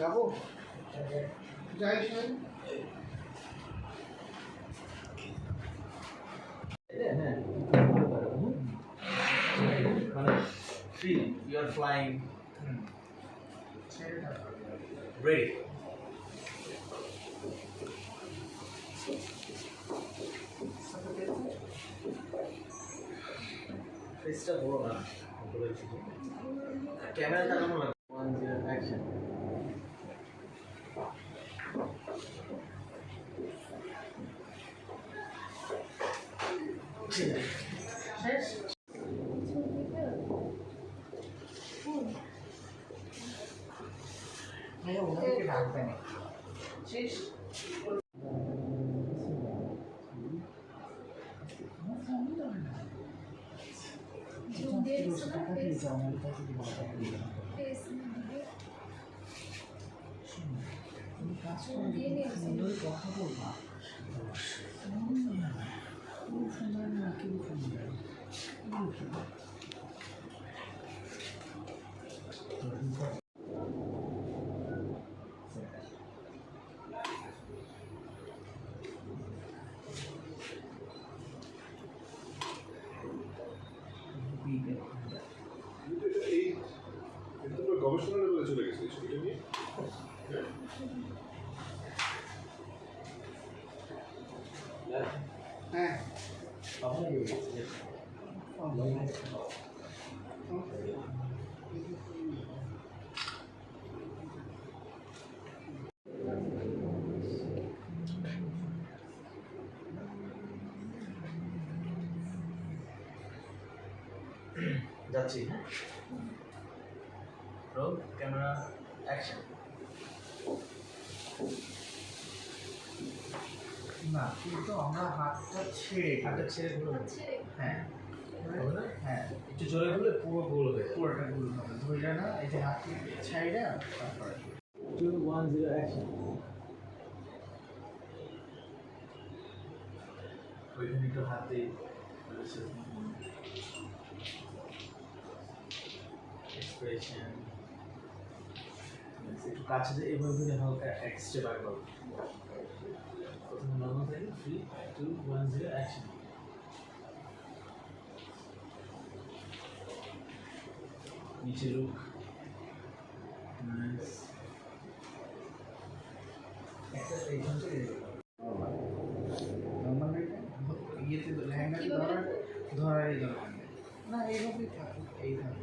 যাবো যাই feel you are flying ready ফেসটা বড় না ক্যামেরা তাকানো না 1 0 অ্যাকশন শেষ মেয়ে ওনাকে রাখবে না শেষ কথা বলবা গবেষণা লেভেলে চলে গেছে এই ছবিটা নিয়ে হ্যাঁ যাচ্ছি হ্যাঁ রোল ক্যামেরা অ্যাকশন না কিন্তু আমরা হাতটা ছেড়ে ঘুরো হ্যাঁ হবে না হ্যাঁ একটু জোরে ঘুরলে পুরো গোল হবে পুরোটা গুলো হবে ধরে না এই যে হাতটি ছেড়ে তারপরে 2 1 0 অ্যাকশন ওইখানে একটু হাতে এক্সপ্রেশন একটু কাছে যে এভাবে ধরে হালকা এক স্টেপ আগে করো প্রথমে নর্মাল থাকে 3 2 1 0 অ্যাকশন নিচে লুক নাইস একটা এইখান থেকে নর্মাল ইয়েতে লেহেঙ্গাতে ধরারই দরকার নেই না এইভাবেই থাকুক এইভাবে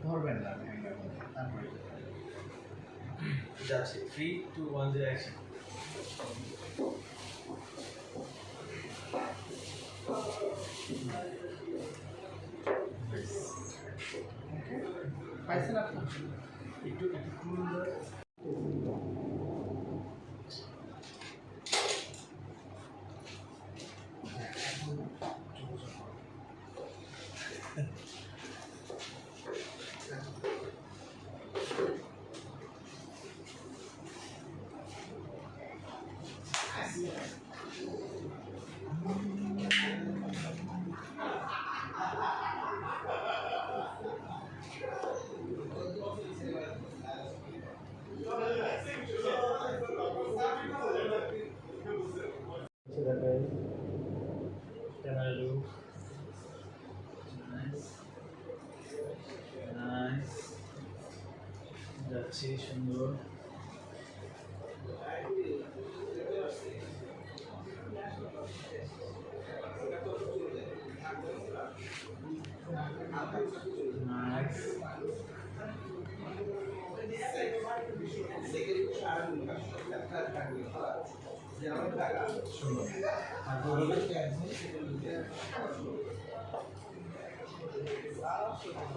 ধরবেন না লেহেঙ্গার মধ্যে তারপরে যাচ্ছে 3 2 1 0 অ্যাকশন পাইছেন আপনি একটু camera look nice nice যাচ্ছে সুন্দর nice সুন্দর আর Right.